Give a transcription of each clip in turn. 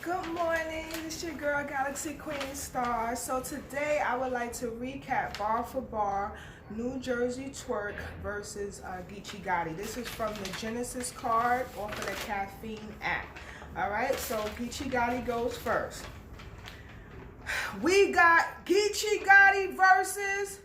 Good morning, it's your girl Galaxy Queen Star. So today I would like to recap bar for bar New Jersey Twerk versus GEECHI Gotti. This is from the Genesis card off of the Caffeine app. Alright, so GEECHI Gotti goes first. We got GEECHI Gotti versus...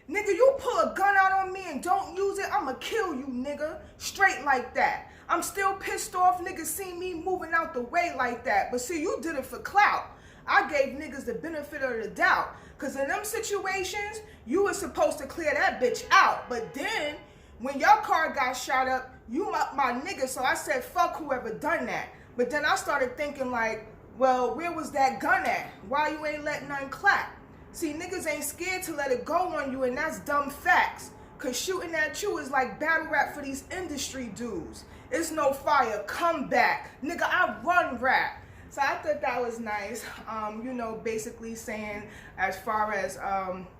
Nigga, you pull a gun out on me and don't use it, I'ma kill you, nigga. Straight like that. I'm still pissed off niggas see me moving out the way like that. But see, you did it for clout. I gave niggas the benefit of the doubt. Because in them situations, you were supposed to clear that bitch out. But then, when your car got shot up, you my nigga. So I said, fuck whoever done that. But then I started thinking like, well, where was that gun at? Why you ain't letting nothing clap? See, niggas ain't scared to let it go on you, and that's dumb facts. Cause shooting at you is like battle rap for these industry dudes. It's no fire, come back. Nigga, I run rap. So I thought that was nice. You know, basically saying as far as,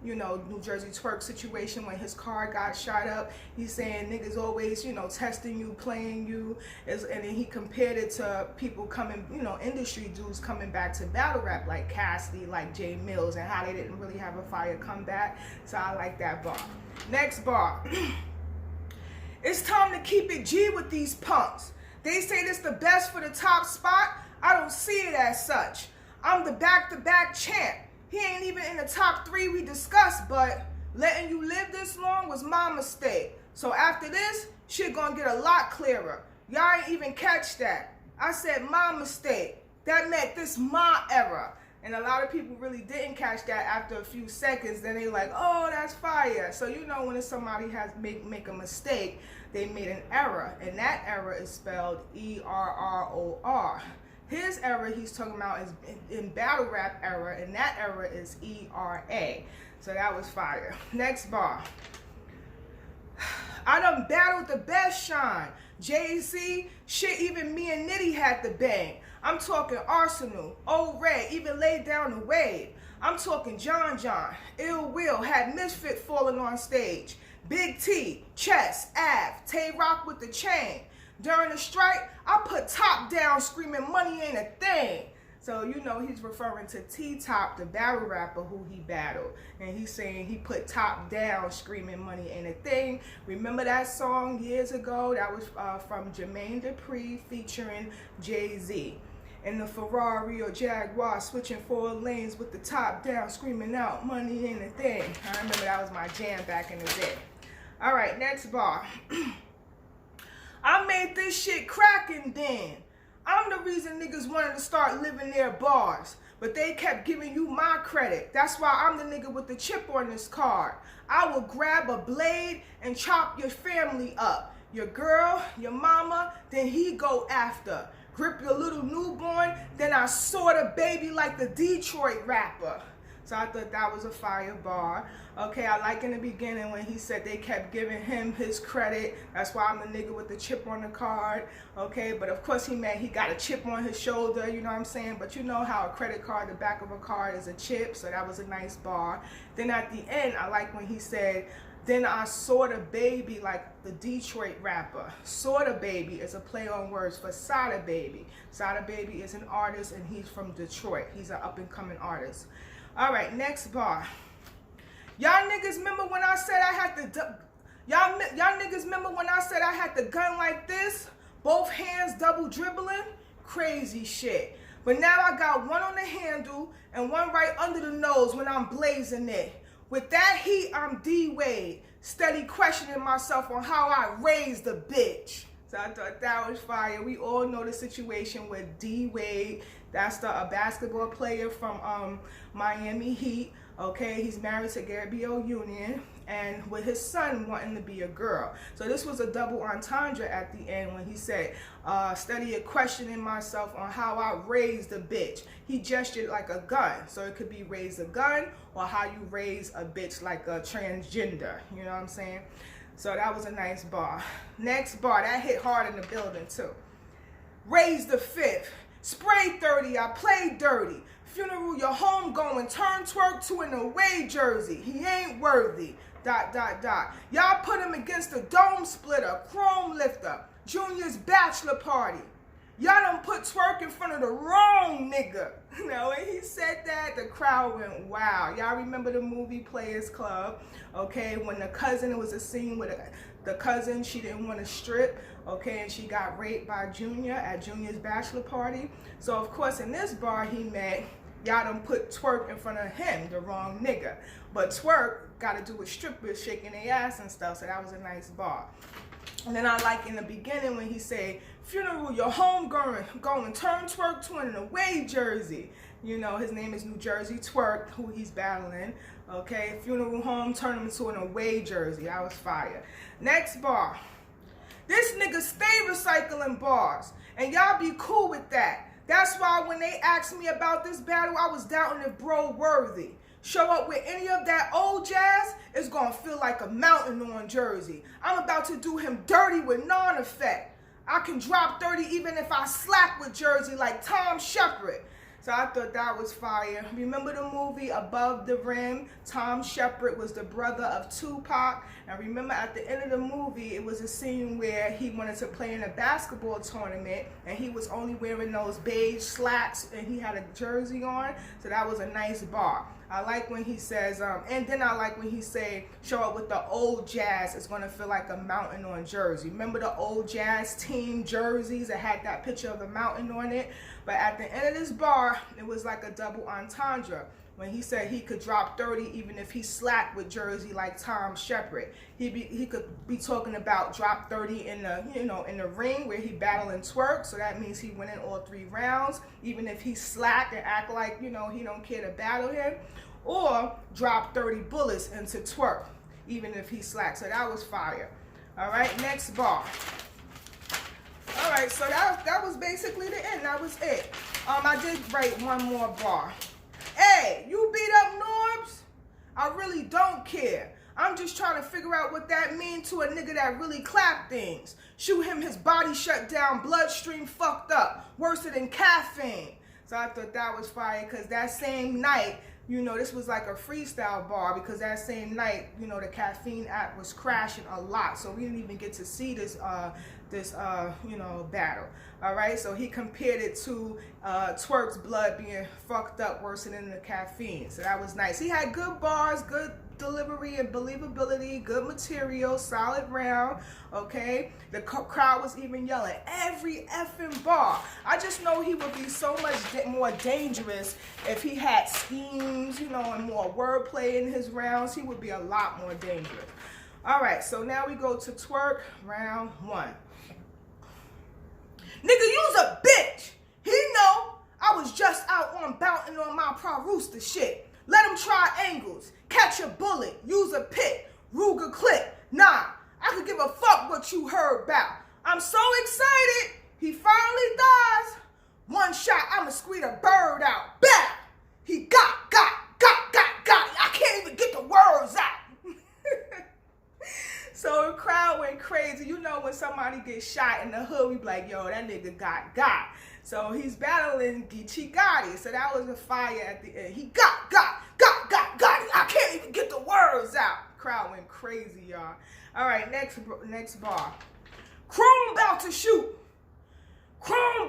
you know, New Jersey Twerk situation when his car got shot up, he's saying niggas always, you know, testing you, playing you. And then he compared it to people coming, you know, industry dudes coming back to battle rap like Cassidy, like Jay Mills, and how they didn't really have a fire comeback. So I like that bar. Next bar. It's time to keep it G with these punks. They say this the best for the top spot. I don't see it as such. I'm the back-to-back champ. He ain't even in the top 3 we discussed, but letting you live this long was my mistake. So after this, shit gonna get a lot clearer. Y'all ain't even catch that. I said my mistake. That meant this my era. And a lot of people really didn't catch that after a few seconds. Then they like, oh, that's fire. So you know when somebody has make a mistake, they made an error. And that error is spelled E-R-R-O-R. His error he's talking about is in battle rap era, and that error is E-R-A. So that was fire. Next bar. I done battled the best shine. JERZEY, shit, even me and Nitty had to bang. I'm talking Arsenal, Old Red, even laid down the wave. I'm talking John, Ill Will, had Misfit falling on stage. Big T, Chess, Av, Tay Rock with the chain. During the strike, I put top down screaming money ain't a thing. So, you know, he's referring to T-Top, the battle rapper who he battled. And he's saying he put top down screaming money ain't a thing. Remember that song years ago? That was from Jermaine Dupri featuring Jay-Z. In the Ferrari or Jaguar, switching 4 lanes with the top down, screaming out money ain't a thing. I remember that was my jam back in the day. All right, next bar. I made this shit crackin' then. I'm the reason niggas wanted to start living their bars, but they kept giving you my credit. That's why I'm the nigga with the chip on this card. I will grab a blade and chop your family up. Your girl, your mama, then he go after. Grip your little newborn, then I sort a baby like the Detroit rapper. So I thought that was a fire bar. Okay, I like in the beginning when he said they kept giving him his credit. That's why I'm the nigga with the chip on the card. Okay, but of course he meant he got a chip on his shoulder, you know what I'm saying? But you know how a credit card, the back of a card is a chip, so that was a nice bar. Then at the end, I like when he said, then I sorta baby like the Detroit rapper. Sorta baby is a play on words for Sada Baby. Sada Baby is an artist and he's from Detroit. He's an up and coming artist. All right, next bar. Y'all niggas remember when I said I had the y'all niggas remember when I said I had the gun like this, both hands double dribbling, crazy shit. But now I got one on the handle and one right under the nose when I'm blazing it. With that heat, I'm D-Wade, steady questioning myself on how I raised the bitch. So I thought that was fire. We all know the situation with D-Wade. That's a basketball player from Miami Heat. Okay, he's married to Gabrielle Union, and with his son wanting to be a girl. So this was a double entendre at the end when he said, steady questioning myself on how I raised a bitch. He gestured like a gun. So it could be raise a gun or how you raise a bitch like a transgender. You know what I'm saying? So that was a nice bar. Next bar, that hit hard in the building too. Raise the fifth. Spray 30, I played dirty. Funeral, your home going. Turn twerk to an away jersey. He ain't worthy. ... Y'all put him against a dome splitter, chrome lifter, Junior's bachelor party. y'all done put twerk in front of the wrong nigga. Now, when he said that, the crowd went, wow. Y'all remember the movie Players Club? Okay, when the cousin, it was a scene with the cousin, she didn't want to strip, okay, and she got raped by Junior at Junior's bachelor party. So, of course, in this bar, he meant y'all done put twerk in front of him, the wrong nigga. But twerk got to do with strippers shaking their ass and stuff, so that was a nice bar. And then I like in the beginning when he said, funeral, your home going, turn twerk to an away jersey. You know, his name is New Jersey Twerk, who he's battling. Okay, funeral home, turn him into an away jersey. I was fire. Next bar. This nigga stay recycling bars, and y'all be cool with that. That's why when they asked me about this battle, I was doubting if bro worthy. Show up with any of that old jazz, it's gonna feel like a mountain on Jersey. I'm about to do him dirty with non-effect. I can drop 30 even if I slack with Jersey like Tom Shepard. So I thought that was fire. Remember the movie Above the Rim? Tom Shepard was the brother of Tupac. And remember at the end of the movie, it was a scene where he wanted to play in a basketball tournament and he was only wearing those beige slacks and he had a jersey on. So that was a nice bar. I like when he says, and then I like when he say, show up with the old jazz, it's gonna feel like a mountain on Jersey. Remember the old jazz team jerseys that had that picture of a mountain on it? But at the end of this bar, it was like a double entendre. When he said he could drop 30 even if he slacked with Jersey like Tom Shepard. He could be talking about drop 30 in the, you know, in the ring where he battling twerk. So that means he winning all 3 rounds, even if he slacked and act like, you know, he don't care to battle him. Or drop 30 bullets into twerk, even if he slacked. So that was fire. All right, next bar. All right, so that was basically the end. That was it. I did write one more bar. Hey, you beat up Norbs? I really don't care. I'm just trying to figure out what that means to a nigga that really clap things. Shoot him, his body shut down, bloodstream fucked up, worse than caffeine. So I thought that was fire because that same night, you know, this was like a freestyle bar because that same night, you know, the caffeine app was crashing a lot. So we didn't even get to see this, you know, battle. All right, so he compared it to Twerk's blood being fucked up worse than the caffeine. So that was nice. He had good bars, good delivery and believability, good material, solid round, okay? The crowd was even yelling every effing bar. I just know he would be so much more dangerous if he had schemes, you know, and more wordplay in his rounds. He would be a lot more dangerous. All right, so now we go to Twerk round 1. Nigga, you's a bitch. He know I was just out on bouncing on my Pro Rooster shit. Let him try angles, catch a bullet, use a pit, Ruger clip. Nah, I could give a fuck what you heard about. I'm so excited. He finally dies. One shot, I'ma squeeze a bird out. Bam! He got. I can't even get the words out. So the crowd went crazy. You know when somebody gets shot in the hood, we be like, yo, that nigga got. So he's battling GEECHI Gotti. So that was a fire at the end. He got. I can't even get the words out. Crowd went crazy, y'all. All right, next bar. Chrome about to shoot. Oh,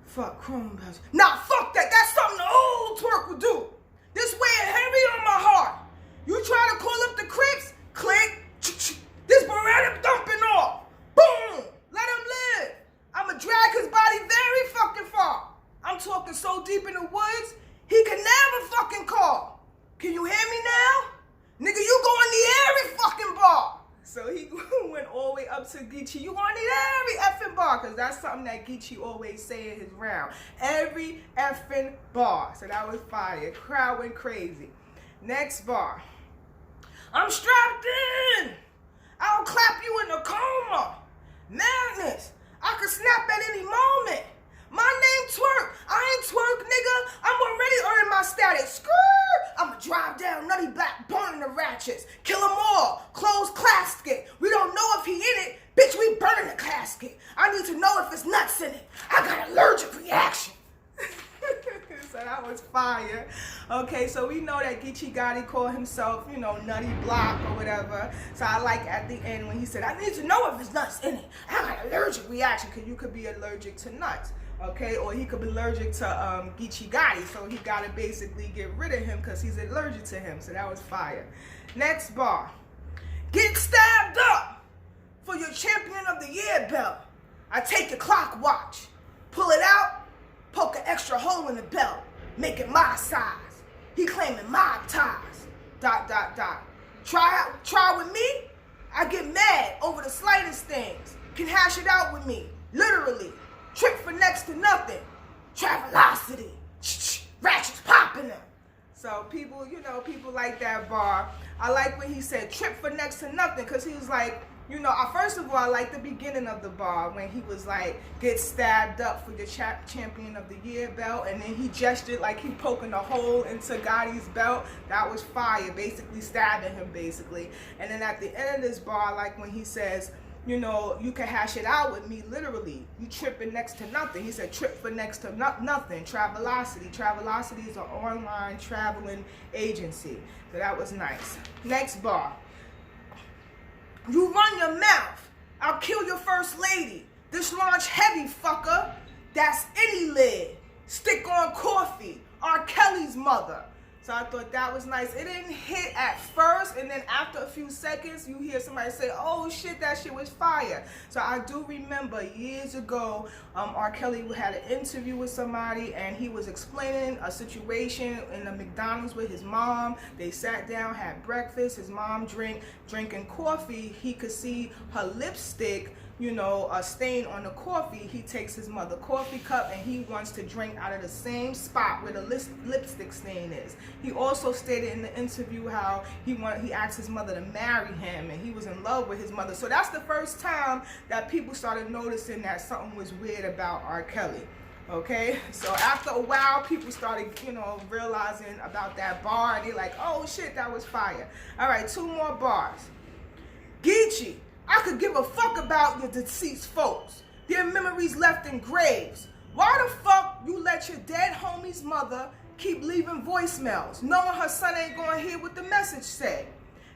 fuck, Chrome about to. Nah, fuck that. That's something the old Twerk would do. This weighing heavy on my heart. You try to call up the Crips? Click. This Beretta dumping off. Boom. Let him live. I'ma drag his body very fucking far. I'm talking so deep in the woods, he can never fucking call. Can you hear me now? Nigga, you going to every fucking bar. So he went all the way up to GEECHI. You gonna need every effing bar, because that's something that GEECHI always say in his round. Every effing bar. So that was fire. Crowd went crazy. Next bar. I'm strapped in. I'll clap you in a coma. Madness. I could snap at any moment. My name Twerk. I ain't Twerk, nigga. I'm already earning my status. Skrrr. I'ma drive down Nutty Black, burning the ratchets. Kill them all. Close casket. We don't know if he in it. Bitch, we burning the casket. I need to know if it's nuts in it. I got an allergic reaction. So that was was fire. Okay, so we know that Geechee Gotti called himself, you know, Nutty Block or whatever. So I like at the end when he said, I need to know if there's nuts in it. I got an allergic reaction, because you could be allergic to nuts. Okay, or he could be allergic to Geechee Gotti, so he got to basically get rid of him because he's allergic to him. So that was fire. Next bar. Get stabbed up for your Champion of the Year belt. I take your clock watch, pull it out, poke an extra hole in the belt, make it my size. He claiming mob ties. ... Try with me? I get mad over the slightest things. Can hash it out with me, literally. Trip for next to nothing. Travelocity. Ratchets popping them. So people, you know, people like that bar. I like when he said trip for next to nothing, because he was like, you know, first of all, I like the beginning of the bar when he was like, get stabbed up for your Champion of the Year belt, and then he gestured like he poking a hole into Gotti's belt. That was fire, basically stabbing him, basically. And then at the end of this bar, I like when he says, you know, you can hash it out with me, literally. You tripping next to nothing. He said trip for next to nothing. Travelocity. Travelocity is an online traveling agency. So that was nice. Next bar. You run your mouth. I'll kill your first lady. This launch heavy, fucker. That's any lid. Stick on coffee. R. Kelly's mother. So I thought that was nice. It didn't hit at first, and then after a few seconds, you hear somebody say, oh shit, that shit was fire. So I do remember years ago, R. Kelly had an interview with somebody, and he was explaining a situation in the McDonald's with his mom. They sat down, had breakfast, his mom drinking coffee. He could see her lipstick, you know, a stain on the coffee. He takes his mother coffee cup and he wants to drink out of the same spot where the lipstick stain is. He also stated in the interview how he asked his mother to marry him, and he was in love with his mother. So that's the first time that people started noticing that something was weird about R. Kelly. Okay, so after a while, people started, you know, realizing about that bar, and they're like, oh shit, that was fire. All right, 2 more bars. Geechee. I could give a fuck about your deceased folks. Their memories left in graves. Why the fuck you let your dead homie's mother keep leaving voicemails, knowing her son ain't gonna hear what the message said?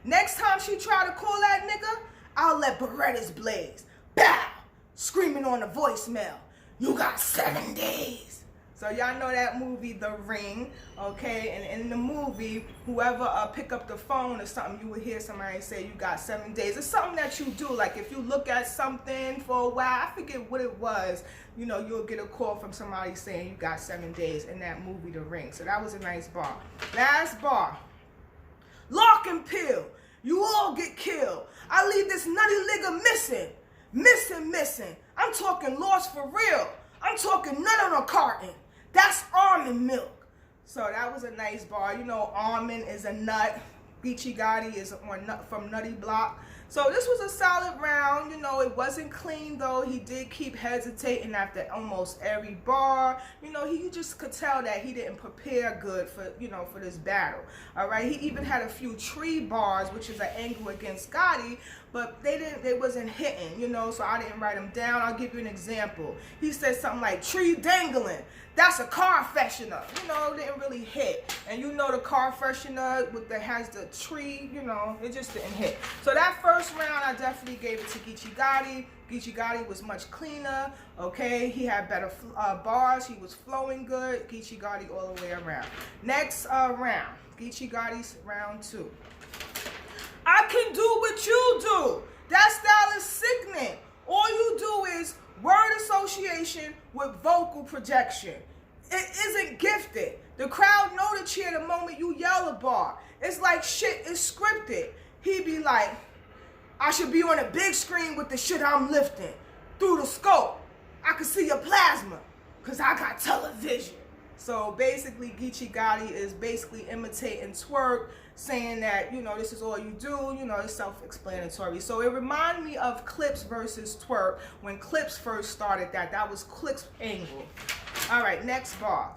Next time she try to call that nigga, I'll let Berettas blaze. Bow! Screaming on the voicemail. You got 7 days. So y'all know that movie, The Ring, okay? And in the movie, whoever pick up the phone or something, you would hear somebody say you got 7 days. It's something that you do. Like if you look at something for a while, I forget what it was, you know, you'll get a call from somebody saying you got 7 days in that movie, The Ring. So that was a nice bar. Last bar. Lock and peel. You all get killed. I leave this nutty nigga missing. Missing. I'm talking lost for real. I'm talking nut on a carton. That's almond milk. So that was a nice bar. You know, almond is a nut. Geechee Gotti is from Nutty Block. So this was a solid round. You know, it wasn't clean though. He did keep hesitating after almost every bar. You know, you just could tell that he didn't prepare good for, you know, for this battle. All right. He even had a few tree bars, which is an angle against Gotti, but they wasn't hitting, you know, so I didn't write them down. I'll give you an example. He said something like tree dangling. That's a car freshener. You know, didn't really hit. And you know the car freshener has the tree, you know, it just didn't hit. So that first round, I definitely gave it to Geechee Gotti. Geechee Gotti was much cleaner, okay? He had better bars. He was flowing good. Geechee Gotti all the way around. Next round, Geechee Gotti's round 2. I can do what you do. That style is sickening. All you do is word association with vocal projection. It isn't gifted. The crowd know to cheer the moment you yell a bar. It's like shit is scripted. He be like, I should be on a big screen with the shit I'm lifting. Through the scope, I can see your plasma, because I got television. So basically, Geechee Gotti is basically imitating TWORK, saying that, you know, this is all you do, you know, it's self-explanatory. So it reminded me of Clips versus TWORK when Clips first started that. That was Clips' angle. All right, next bar.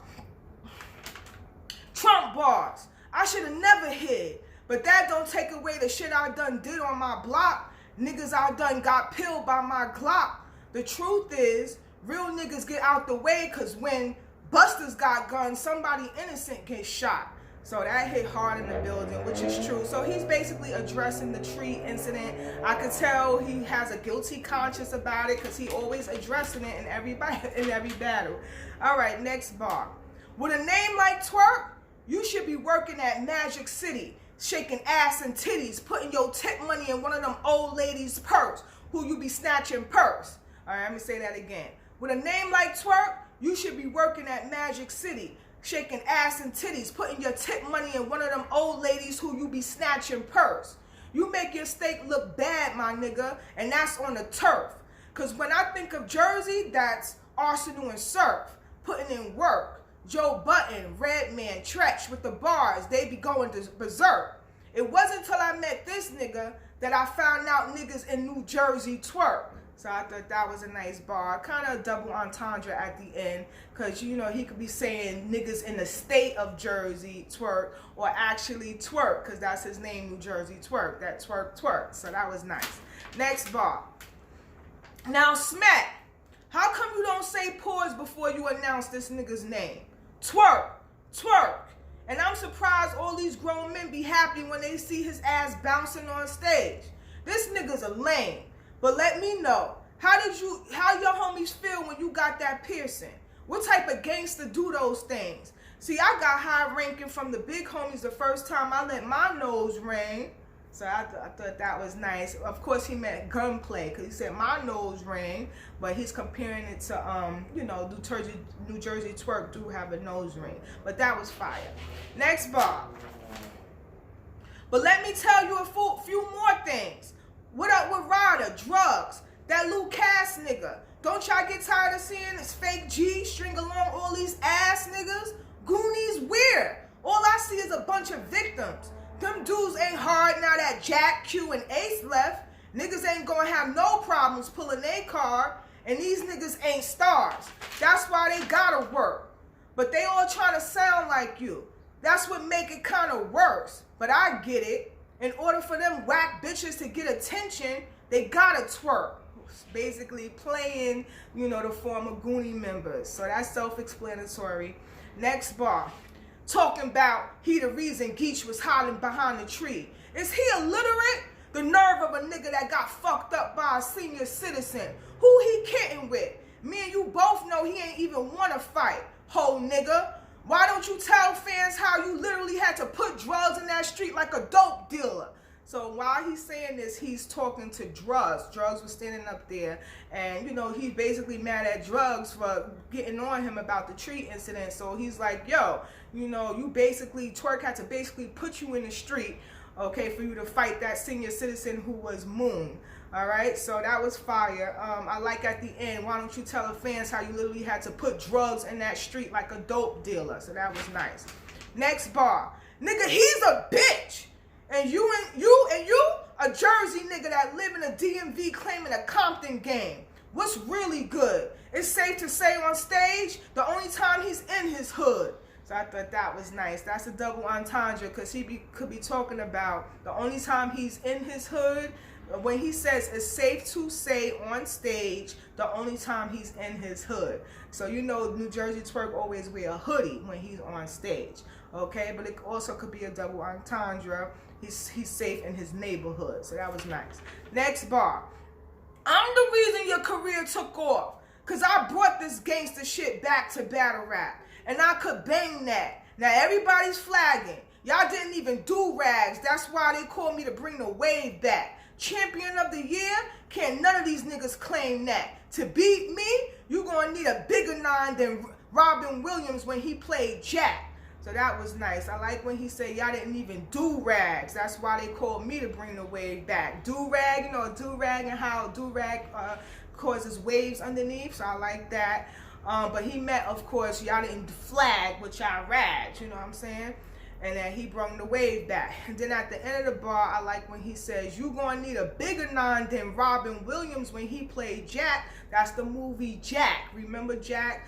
Trump bars. I should have never hid, but that don't take away the shit I done did on my block. Niggas I done got peeled by my Glock. The truth is, real niggas get out the way, because when Busters got guns, somebody innocent gets shot. So that hit hard in the building, which is true. So he's basically addressing the tree incident. I could tell he has a guilty conscience about it because he always addressing it in every battle. All right, next bar. With a name like TWORK, you should be working at Magic City, shaking ass and titties, putting your tip money in one of them old ladies' purse, who you be snatching purse. All right, let me say that again. With a name like TWORK, you should be working at Magic City, shaking ass and titties, putting your tip money in one of them old ladies who you be snatching purse. You make your steak look bad, my nigga, and that's on the turf. Because when I think of Jersey, that's Arsenal and Surf, putting in work. Joe Button, Redman, Tretch with the bars, they be going to berserk. It wasn't until I met this nigga that I found out niggas in New Jersey twerk. So I thought that was a nice bar. Kind of a double entendre at the end. Because, you know, he could be saying niggas in the state of Jersey twerk or actually twerk. Because that's his name, New Jersey twerk. That twerk. So that was nice. Next bar. Now, Smack. How come you don't say pause before you announce this nigga's name? TWORK. And I'm surprised all these grown men be happy when they see his ass bouncing on stage. This nigga's a lame. But let me know, how your homies feel when you got that piercing? What type of gangster do those things? See, I got high ranking from the big homies the first time I let my nose ring. So I thought that was nice. Of course, he meant gunplay because he said my nose ring, but he's comparing it to, you know, New Jersey twerk do have a nose ring. But that was fire. Next bar. But let me tell you a few more things. What up with Ryder? Drugs. That Lou Cass nigga. Don't y'all get tired of seeing this fake G string along all these ass niggas? Goonies weird. All I see is a bunch of victims. Them dudes ain't hard now that Jack, Q, and Ace left. Niggas ain't gonna have no problems pulling their car. And these niggas ain't stars. That's why they gotta work. But they all trying to sound like you. That's what make it kind of worse. But I get it. In order for them whack bitches to get attention, they gotta twerk. Basically playing, you know, the former Goonie members. So that's self-explanatory. Next bar. Talking about he the reason Geech was hiding behind the tree. Is he illiterate? The nerve of a nigga that got fucked up by a senior citizen. Who he kidding with? Me and you both know he ain't even wanna fight, whole nigga. Why don't you tell fans how you literally had to put drugs in that street like a dope dealer? So while he's saying this, he's talking to Drugs. Drugs was standing up there, and you know, he's basically mad at Drugs for getting on him about the tree incident. So he's like, yo, you know, you basically, TWORK had to basically put you in the street, okay, for you to fight that senior citizen who was Moon. All right, so that was fire. I like at the end, why don't you tell the fans how you literally had to put drugs in that street like a dope dealer? So that was nice. Next bar. Nigga, he's a bitch. And you, a Jersey nigga that live in a DMV claiming a Compton game. What's really good? It's safe to say on stage, the only time he's in his hood. So I thought that was nice. That's a double entendre because could be talking about the only time he's in his hood. When he says it's safe to say on stage, the only time he's in his hood. So you know New Jersey twerk always wear a hoodie when he's on stage. Okay, but it also could be a double entendre. He's safe in his neighborhood. So that was nice. Next bar. I'm the reason your career took off. Because I brought this gangster shit back to battle rap. And I could bang that. Now everybody's flagging. Y'all didn't even do rags. That's why they called me to bring the wave back. Champion of the year? Can't none of these niggas claim that. To beat me, you gonna need a bigger nine than Robin Williams when he played Jack. So that was nice. I like when he said y'all didn't even do rags. That's why they called me to bring the wave back. Do-rag, you know, do-rag and how do-rag causes waves underneath. So I like that. But he meant, of course, y'all didn't flag with y'all rags. You know what I'm saying? And then he brought the wave back. And then at the end of the bar, I like when he says, you gonna need a bigger nine than Robin Williams when he played Jack. That's the movie Jack. Remember Jack?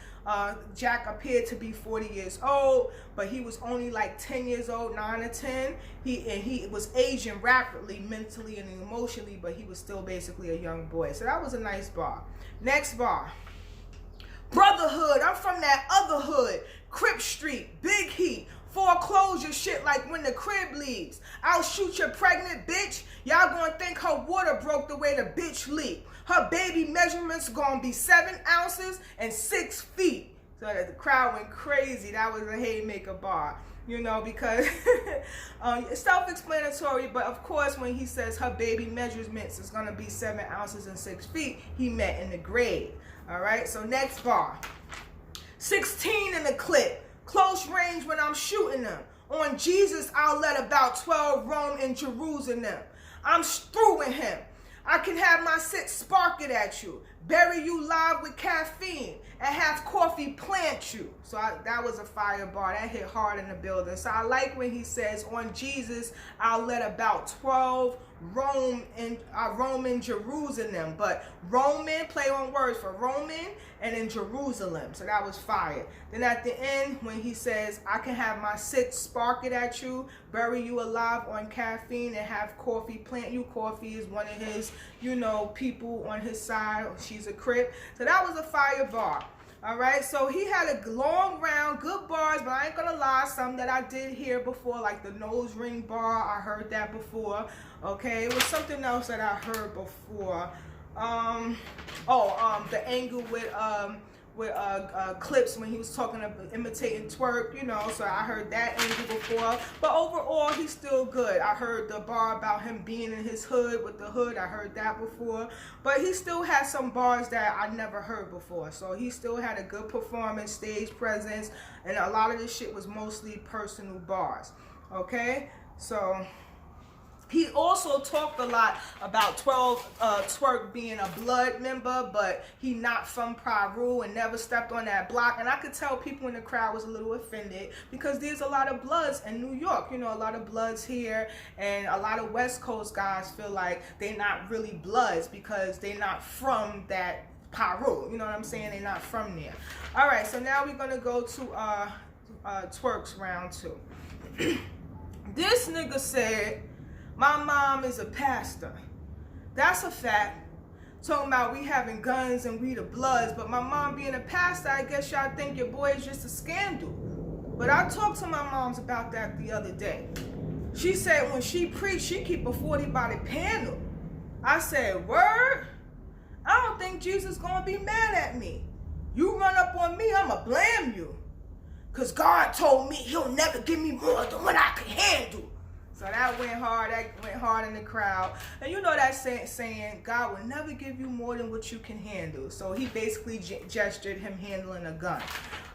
Jack appeared to be 40 years old, but he was only like 10 years old, 9 or 10. He was aging rapidly, mentally and emotionally, but he was still basically a young boy. So that was a nice bar. Next bar. Brotherhood. I'm I'm from that other hood, Crip Street, Big Heat, foreclosure shit like when the crib leaves. I'll shoot your pregnant bitch. Y'all gonna think her water broke the way the bitch leaked. Her baby measurements gonna be 7 ounces and 6 feet. So the crowd went crazy. That was a haymaker bar. You know, because it's self-explanatory, but of course when he says her baby measurements is going to be 7 ounces and 6 feet, he meant in the grade. All right, so next bar. 16 in the clip. Close range when I'm shooting them. On Jesus, I'll let about 12 roam in Jerusalem. I'm through with him. I can have my 6 spark it at you, bury you live with caffeine, and have coffee plant you. So that was a fire bar. That hit hard in the building. So I like when he says, on Jesus, I'll let about 12 roam in Jerusalem. But Roman, play on words for Roman, and in Jerusalem. So that was fire. Then at the end, when he says, I can have my 6 spark it at you, bury you alive on caffeine, and have coffee plant you. Coffee is one of his, you know, people on his side. She's a Crip. So that was a fire bar. All right, so he had a long round, good bars, but I ain't gonna lie, some that I did hear before, like the nose ring bar, I heard that before. Okay, it was something else that I heard before. The angle with clips when he was talking about imitating TWORK, you know, so I heard that angle before. But overall, he's still good. I heard the bar about him being in his hood with the hood. I heard that before. But he still had some bars that I never heard before. So he still had a good performance, stage presence, and a lot of this shit was mostly personal bars. Okay? So he also talked a lot about TWORK being a blood member, but he not from Peru and never stepped on that block. And I could tell people in the crowd was a little offended because there's a lot of Bloods in New York. You know, a lot of Bloods here, and a lot of West Coast guys feel like they're not really Bloods because they're not from that Peru. You know what I'm saying? They're not from there. All right, so now we're going to go to TWORK's round 2. This nigga said, my mom is a pastor. That's a fact. Talking about we having guns and we the Bloods, but my mom being a pastor, I guess y'all think your boy is just a scandal. But I talked to my moms about that the other day. She said when she preached, she keep a 40 by the panel. I said, word? I don't think Jesus gonna be mad at me. You run up on me, I'ma blame you. Cause God told me he'll never give me more than what I can handle. So that went hard. That went hard in the crowd. And you know that saying, God will never give you more than what you can handle. So he basically gestured him handling a gun.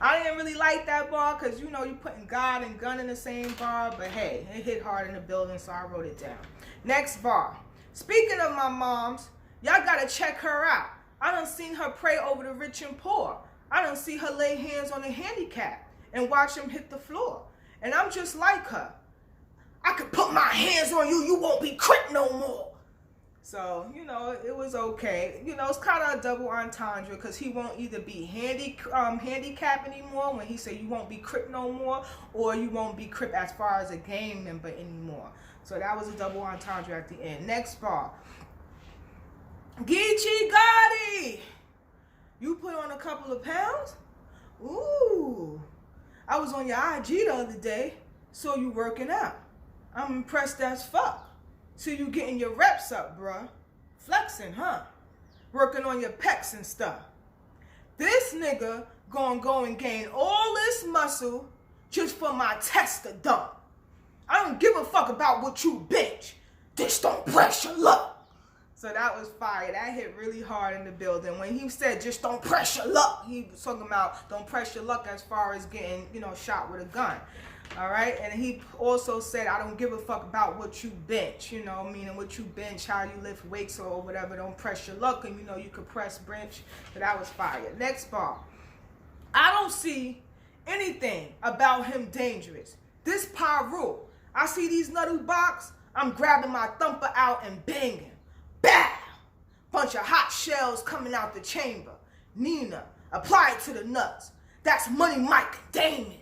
I didn't really like that bar because, you know, you putting God and gun in the same bar. But hey, it hit hard in the building, so I wrote it down. Next bar. Speaking of my moms, y'all got to check her out. I done seen her pray over the rich and poor. I done see her lay hands on the handicapped and watch him hit the floor. And I'm just like her. I could put my hands on you, you won't be Crip no more. So, you know, it was okay. You know, it's kind of a double entendre because he won't either be handicapped anymore when he said you won't be Crip no more, or you won't be Crip as far as a gang member anymore. So that was a double entendre at the end. Next bar. GEECHI Gotti. You put on a couple of pounds? Ooh. I was on your IG the other day, saw you working out. I'm impressed as fuck. So you getting your reps up, bruh. Flexing, huh? Working on your pecs and stuff. This nigga gonna go and gain all this muscle just for my test to dump. I don't give a fuck about what you bench. Just don't press your luck. So that was fire. That hit really hard in the building. When he said just don't press your luck, he was talking about don't press your luck as far as getting, you know, shot with a gun. All right, and he also said, I don't give a fuck about what you bench, you know, meaning what you bench, how you lift weights or whatever. Don't press your luck, and you know, you could press bench. So that was fire. Next bar. I don't see anything about him dangerous. This Peru. I see these nutty box, I'm grabbing my thumper out and banging. Bow! Bunch of hot shells coming out the chamber. Nina, apply it to the nuts. That's Money Mike Damon.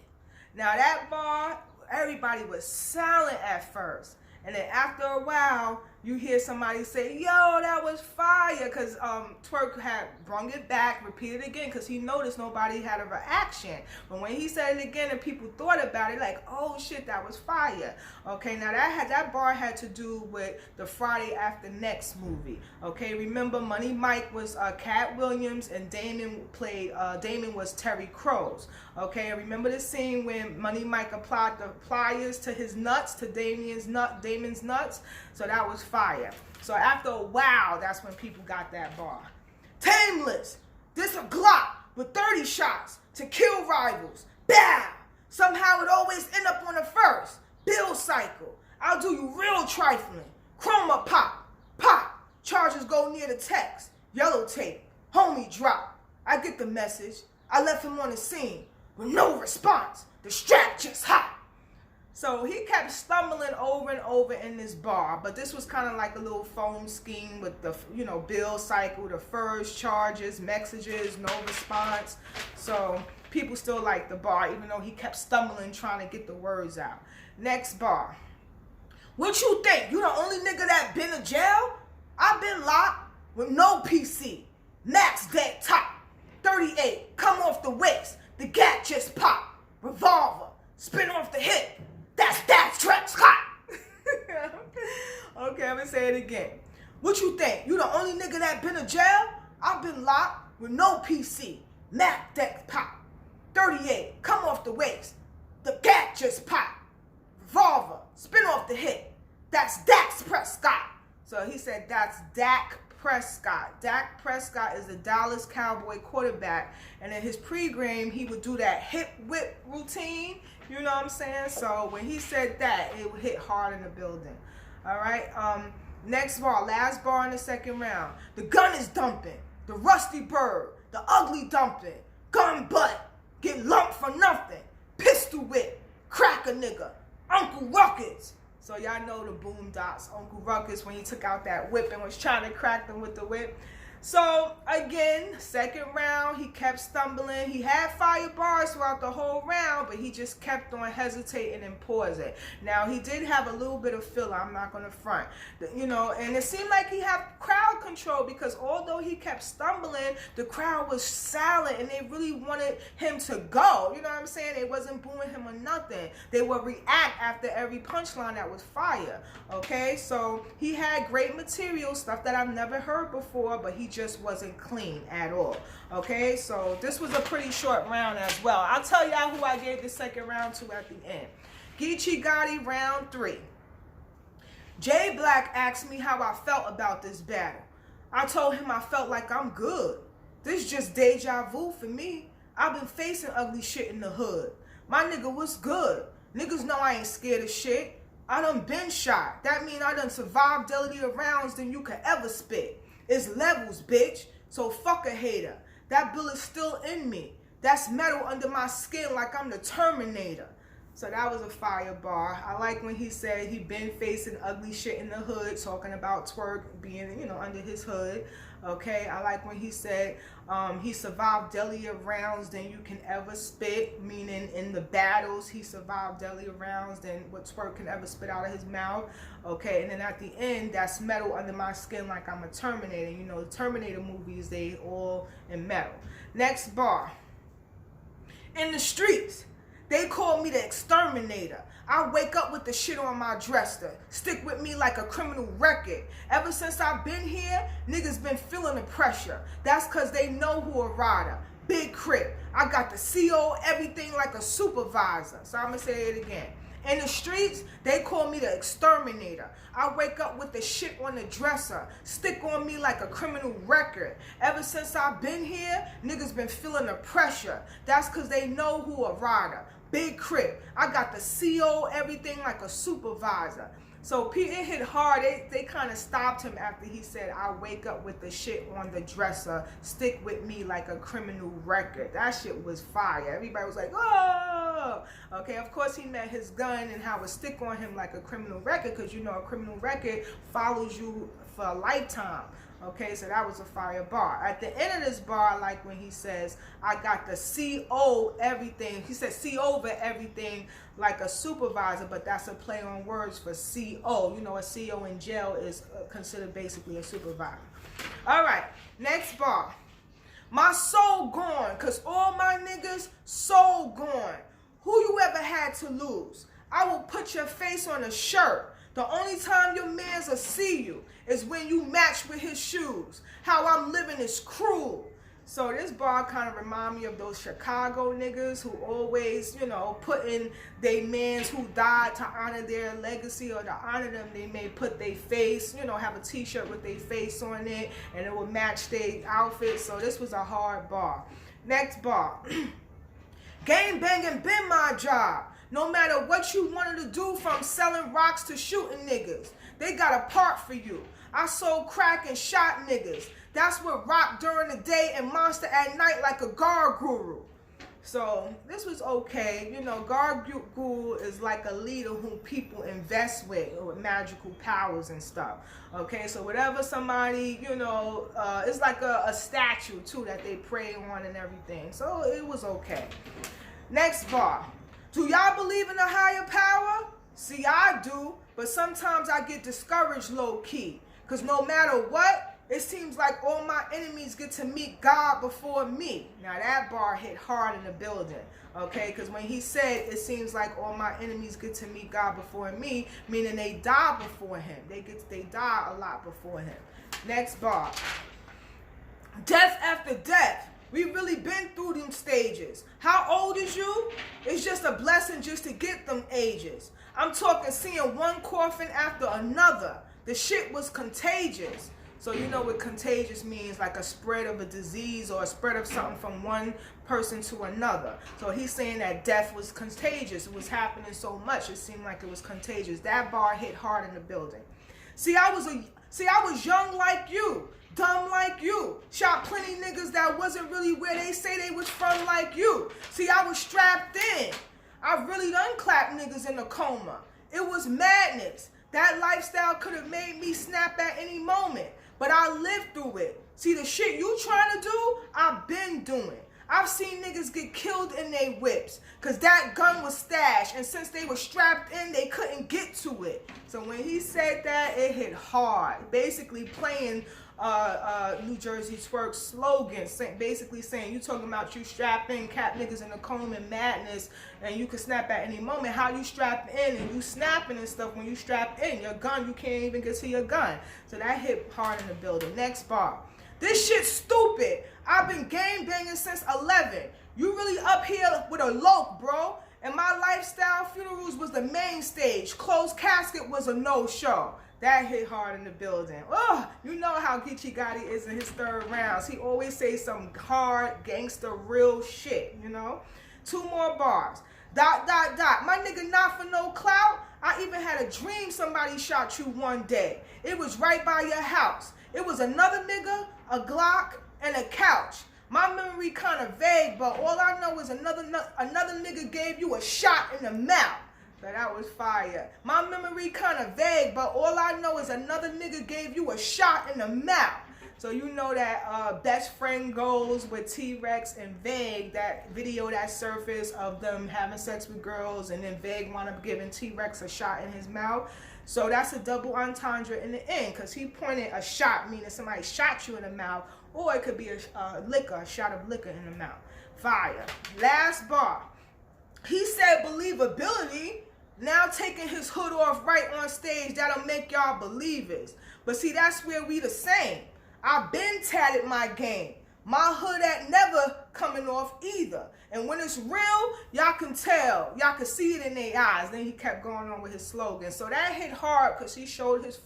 Now that bar, everybody was silent at first. And then after a while, you hear somebody say, yo, that was fire, because Twerk had brung it back, repeated it again, because he noticed nobody had a reaction. But when he said it again and people thought about it, like, oh shit, that was fire. Okay, now that bar had to do with the Friday After Next movie. Okay, remember Money Mike was Cat Williams and Damon was Terry Crews. Okay, remember the scene when Money Mike applied the pliers to his nuts, to Damon's nuts? So that was fire. So after a while, that's when people got that bar. Tameless. This a Glock with 30 shots to kill rivals. Bow. Somehow it always end up on the first. Bill cycle. I'll do you real trifling. Chroma pop. Pop. Charges go near the text. Yellow tape. Homie drop. I get the message. I left him on the scene with no response. The strap just hot. So he kept stumbling over and over in this bar, but this was kind of like a little phone scheme with the, bill cycle, the first charges, messages, no response. So people still like the bar, even though he kept stumbling trying to get the words out. Next bar. What you think? You the only nigga that been to jail? I've been locked with no PC. Max dead top. 38, come off the waist. The gat just pop. Revolver, spin off the hip. That's Trap Scott. Okay, I'm gonna say it again. What you think? You the only nigga that been to jail? I've been locked with no PC. Mac deck pop. 38, come off the waist. The gat just pop. Revolver, spin off the hip. That's Dak Prescott. So he said that's Dak Prescott. Dak Prescott is the Dallas Cowboy quarterback, and in his pregame he would do that hip whip routine. You know what I'm saying? So when he said that, it would hit hard in the building. All right. Next bar, last bar in the second round. The gun is dumping. The rusty bird. The ugly dumping. Gun butt. Get lumped for nothing. Pistol whip. Crack a nigga. Uncle Ruckus. So y'all know the Boondocks. Uncle Ruckus, when he took out that whip and was trying to crack them with the whip. So again, second round, he kept stumbling. He had fire bars throughout the whole round, but he just kept on hesitating and pausing. Now, he did have a little bit of filler, I'm not going to front. And it seemed like he had crowd control, because although he kept stumbling, the crowd was silent and they really wanted him to go. You know what I'm saying? They wasn't booing him or nothing. They would react after every punchline that was fire. Okay, so he had great material, stuff that I've never heard before, but he just wasn't clean at all. Okay, so this was a pretty short round as well. I'll tell y'all who I gave the second round to at the end. GEECHI Gotti, round 3. Jay Black asked me how I felt about this battle. I told him I felt like I'm good. This just deja vu for me. I've been facing ugly shit in the hood. My nigga, what's good? Niggas know I ain't scared of shit. I done been shot. That mean I done survived deadlier rounds than you could ever spit. It's levels, bitch. So fuck a hater. That bullet's still in me. That's metal under my skin like I'm the Terminator. So that was a fire bar. I like when he said he been facing ugly shit in the hood, talking about Twerk being, under his hood. Okay, I like when he said he survived deadlier rounds than you can ever spit, meaning in the battles he survived deadlier rounds than what Twerk can ever spit out of his mouth. Okay, and then at the end, that's metal under my skin like I'm a Terminator. The Terminator movies, they all in metal. Next bar. In the streets, they call me the exterminator. I wake up with the shit on my dresser. Stick with me like a criminal record. Ever since I've been here, niggas been feeling the pressure. That's cause they know who a rider. Big crib. I got the CO, everything like a supervisor. So I'm gonna say it again. In the streets, they call me the exterminator. I wake up with the shit on the dresser. Stick on me like a criminal record. Ever since I've been here, niggas been feeling the pressure. That's cause they know who a rider. Big crib. I got the CO, everything like a supervisor. So it hit hard. They kind of stopped him after he said, I wake up with the shit on the dresser. Stick with me like a criminal record. That shit was fire. Everybody was like, oh. Okay, of course he meant his gun and how it stick on him like a criminal record, because a criminal record follows you for a lifetime. Okay, so that was a fire bar. At the end of this bar, I like when he says, I got the CO everything. He said C over everything like a supervisor, but that's a play on words for CO. You know, a CO in jail is considered basically a supervisor. All right, next bar. My soul gone, because all my niggas soul gone. Who you ever had to lose? I will put your face on a shirt. The only time your mans will see you is when you match with his shoes. How I'm living is cruel. So this bar kind of remind me of those Chicago niggas who always, you know, put in they mans who died to honor their legacy, or to honor them, they may put their face, you know, have a t-shirt with their face on it, and it would match their outfit. So this was a hard bar. Next bar. Gang banging been my job. No matter what you wanted to do, from selling rocks to shooting niggas, they got a part for you. I sold crack and shot niggas. That's what rock during the day and monster at night like a guard guru. So this was okay. You know, guard guru is like a leader whom people invest with magical powers and stuff. Okay, so whatever somebody, you know, it's like a statue too that they pray on and everything. So it was okay. Next bar. Do y'all believe in a higher power? See, I do, but sometimes I get discouraged low-key. Because no matter what, it seems like all my enemies get to meet God before me. Now that bar hit hard in the building, okay? Because when he said, it seems like all my enemies get to meet God before me, meaning they die before him. They die a lot before him. Next bar. Death after death. We really been through them stages. How old is you? It's just a blessing just to get them ages. I'm talking seeing one coffin after another. The shit was contagious. So you know what contagious means, like a spread of a disease or a spread of something from one person to another. So he's saying that death was contagious. It was happening so much, it seemed like it was contagious. That bar hit hard in the building. See, I was young like you. Dumb like you. Shot plenty niggas that wasn't really where they say they was from like you. See, I was strapped in. I really done clapped niggas in a coma. It was madness. That lifestyle could have made me snap at any moment. But I lived through it. See, the shit you trying to do, I've been doing. I've seen niggas get killed in their whips because that gun was stashed, and since they were strapped in, they couldn't get to it. So when he said that, it hit hard. Basically playing New Jersey TWORK slogan, basically saying, you talking about you strapped in, cap niggas in the coma and madness, and you can snap at any moment. How you strapped in and you snapping and stuff when you strapped in. Your gun, you can't even get to your gun. So that hit hard in the building. Next bar. This shit's stupid. I've been gang banging since 11. You really up here with a loc, bro. And my lifestyle, funerals was the main stage. Closed casket was a no-show. That hit hard in the building. Oh, you know how GEECHI Gotti is in his third rounds. He always says some hard, gangster, real shit, you know? 2 more bars. ... My nigga not for no clout. I even had a dream somebody shot you one day. It was right by your house. It was another nigga, a Glock, and a couch. My memory kind of vague, but all I know is another nigga gave you a shot in the mouth. So that was fire. My memory kind of vague, but all I know is another nigga gave you a shot in the mouth. So you know that Best Friend Goes with T-Rex and Vague, that video that surfaced of them having sex with girls, and then Vague wound up giving T-Rex a shot in his mouth. So that's a double entendre in the end, because he pointed a shot, meaning somebody shot you in the mouth, or it could be a shot of liquor in the mouth. Fire. Last bar. He said believability. Now taking his hood off right on stage, that'll make y'all believers. But see, that's where we the same. I've been tatted my game. My hood ain't never coming off either. And when it's real, y'all can tell. Y'all can see it in their eyes. Then he kept going on with his slogan. So that hit hard because he showed his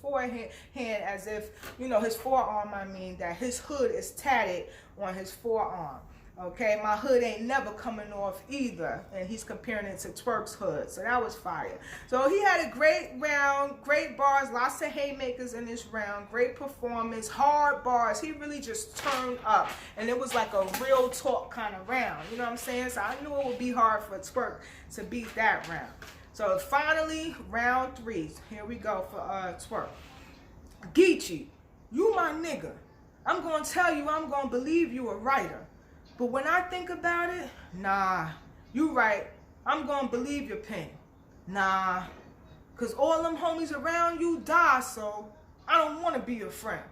hand as if, you know, his forearm, I mean, that his hood is tatted on his forearm. Okay, my hood ain't never coming off either. And he's comparing it to TWORK's hood. So that was fire. So he had a great round, great bars, lots of haymakers in this round, great performance, hard bars. He really just turned up. And it was like a real talk kind of round. You know what I'm saying? So I knew it would be hard for TWORK to beat that round. So finally, round 3. Here we go for TWORK. GEECHI. you my nigga. I'm gonna tell you, I'm gonna believe you a writer. But when I think about it, nah, you right. I'm gonna believe your pen. Nah, cause all them homies around you die, so I don't wanna be your friend.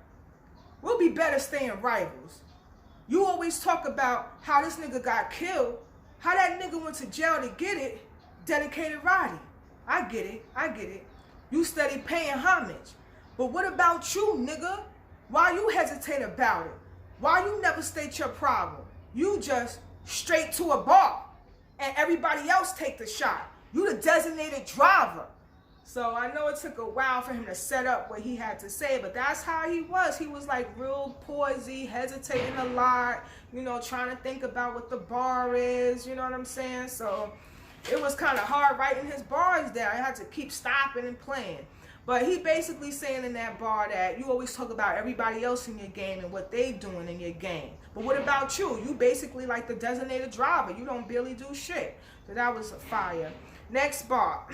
We'll be better staying rivals. You always talk about how this nigga got killed, how that nigga went to jail to get it, dedicated Roddy. I get it. You steady paying homage. But what about you, nigga? Why you hesitate about it? Why you never state your problem? You just straight to a bar and everybody else take the shot. You the designated driver. So I know it took a while for him to set up what he had to say, but that's how he was. He was like real poisey, hesitating a lot, you know, trying to think about what the bar is, you know what I'm saying? So it was kind of hard writing his bars down. I had to keep stopping and playing. But he basically saying in that bar that you always talk about everybody else in your game and what they doing in your game. But what about you? You basically like the designated driver. You don't barely do shit. So that was a fire. Next bar.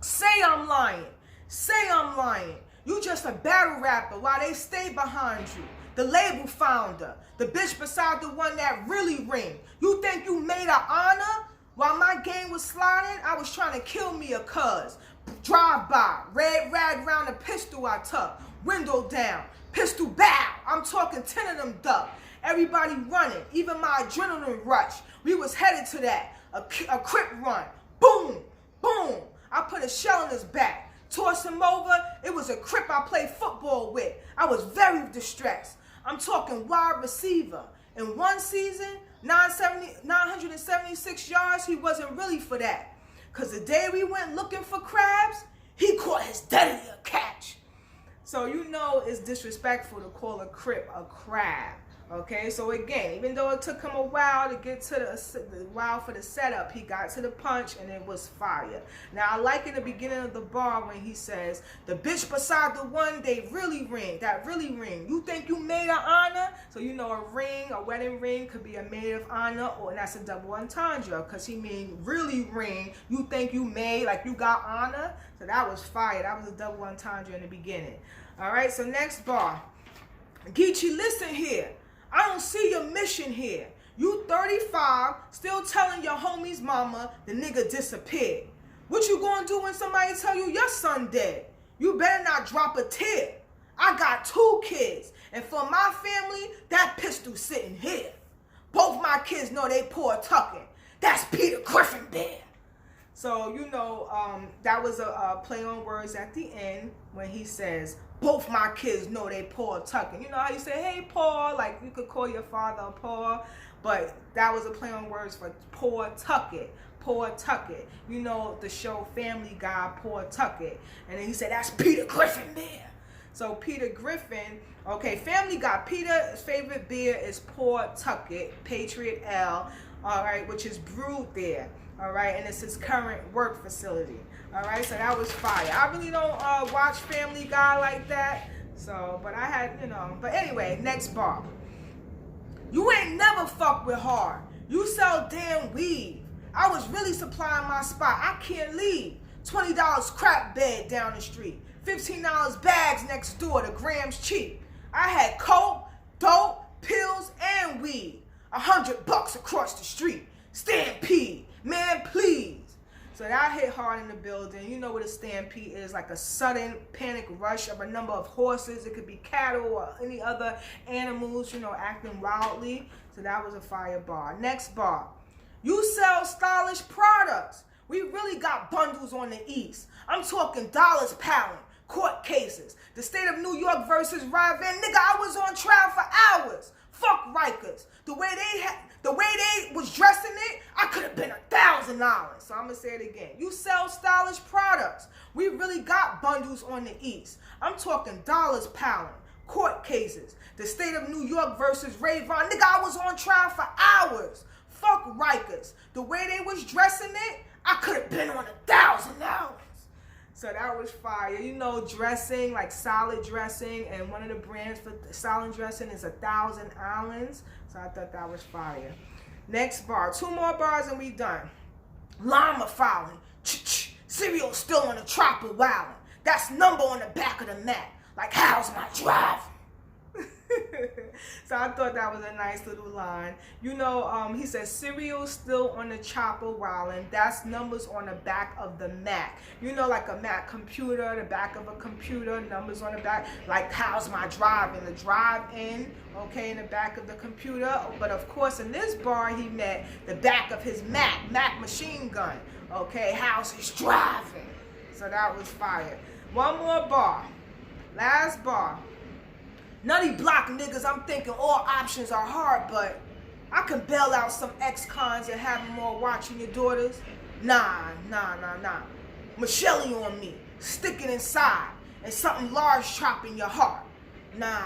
Say I'm lying. Say I'm lying. You just a battle rapper while they stay behind you. The label founder. The bitch beside the one that really ring. You think you made an honor? While my game was sliding, I was trying to kill me a cuz. Drive by, red rag round the pistol I tuck. Window down, pistol bow. I'm talking 10 of them duck. Everybody running, even my adrenaline rush. We was headed to that, a crip run. Boom, boom. I put a shell in his back. Toss him over, it was a crip I played football with. I was very distressed. I'm talking wide receiver. In one season, 976 yards, he wasn't really for that. Because the day we went looking for crabs, he caught his deadlier catch. So you know it's disrespectful to call a crip a crab. Okay, so again, even though it took him a while to get to for the setup, he got to the punch and it was fire. Now I like in the beginning of the bar when he says, the bitch beside the one they really ring, that really ring. You think you made an honor? So you know a ring, a wedding ring could be a maid of honor, or that's a double entendre because he mean really ring. You think you made, like you got honor? So that was fire. That was a double entendre in the beginning. All right, so next bar. GEECHI, listen here. I don't see your mission here. You 35, still telling your homie's mama the nigga disappeared. What you gonna do when somebody tell you your son dead? You better not drop a tear. I got 2 kids, and for my family, that pistol sitting here. Both my kids know they poor tucking. That's Peter Griffin there. So, you know, that was a play on words at the end when he says, both my kids know they Paul tucking. You know how you say, hey, Paul, like you could call your father Paul, but that was a play on words for poor Tucket. Poor Tucket. You know the show Family Guy, Poor Tucket. And then he said, that's Peter Griffin there. So Peter Griffin, okay, Family Guy. Peter's favorite beer is Poor Tucket, Patriot Ale, all right, which is brewed there. All right, and it's his current work facility. All right, so that was fire. I really don't watch Family Guy like that, so, but I had, you know, but anyway, next bar. You ain't never fucked with hard. You sell damn weed. I was really supplying my spot. I can't leave. $20 crap bed down the street. $15 bags next door. The grams cheap. I had coke, dope, pills, and weed. $100 across the street. Stampede. Man, please. So that hit hard in the building. You know what a stampede is, like a sudden panic rush of a number of horses. It could be cattle or any other animals, you know, acting wildly. So that was a fire bar. Next bar. You sell stylish products. We really got bundles on the East. I'm talking dollars piling, court cases. The state of New York versus Raven. Nigga, I was on trial for hours. Fuck Rikers. The way they was dressing it, I could have been $1,000. So I'm gonna say it again. You sell stylish products. We really got bundles on the East. I'm talking dollars piling, court cases. The state of New York versus Raven. Nigga, I was on trial for hours. Fuck Rikers. The way they was dressing it, I could have been on $1,000. So that was fire. You know, dressing, like solid dressing, and one of the brands for solid dressing is 1,000 Islands. So I thought that was fire. Next bar. 2 more bars and we done. Llama fouling. Cereal still on the trapper wildin'. That's number on the back of the mat. Like, how's my driving? So I thought that was a nice little line. You know, he says cereal still on the chopper wildin'. That's numbers on the back of the Mac. You know, like a Mac computer, the back of a computer, numbers on the back. Like, how's my drive-in? The drive-in, okay, in the back of the computer. But of course, in this bar, he meant the back of his Mac machine gun. Okay, how's his driving? So that was fire. One more bar. Last bar. Nutty block niggas, I'm thinking all options are hard, but I can bail out some ex-cons and have them all watching your daughters. Nah. Michelle on me, stick it inside, and something large chopping your heart. Nah.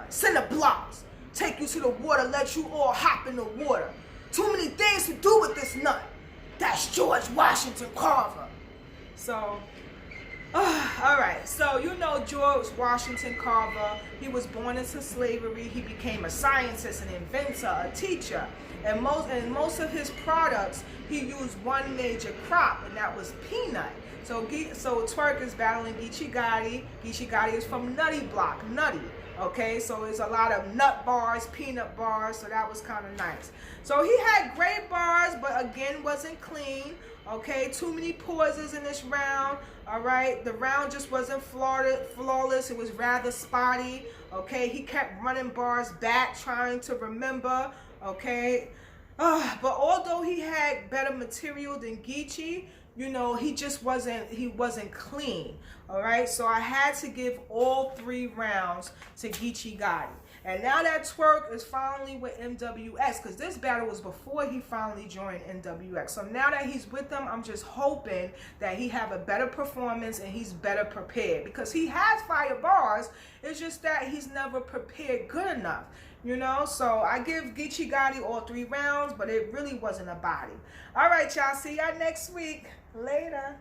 Send the blocks, take you to the water, let you all hop in the water. Too many things to do with this nut. That's George Washington Carver. So, all right, so you know George Washington Carver, he was born into slavery. He became a scientist, an inventor, a teacher. And most of his products, he used one major crop, and that was peanut. So Twerk is battling Geechee Gotti. Geechee Gotti is from Nutty Block, Nutty. Okay, so it's a lot of nut bars, peanut bars, so that was kind of nice. So he had great bars, but again, wasn't clean. Okay, too many pauses in this round. All right, the round just wasn't flawless. It was rather spotty. Okay, he kept running bars back, trying to remember. Okay, but although he had better material than Geechee, you know, he wasn't clean. All right, so I had to give all 3 rounds to Geechee Gotti. And now that Twerk is finally with MWX, because this battle was before he finally joined MWX. So now that he's with them, I'm just hoping that he have a better performance and he's better prepared. Because he has fire bars, it's just that he's never prepared good enough. You know, so I give Geechee Gotti all 3 rounds, but it really wasn't a body. All right, y'all, see y'all next week. Later.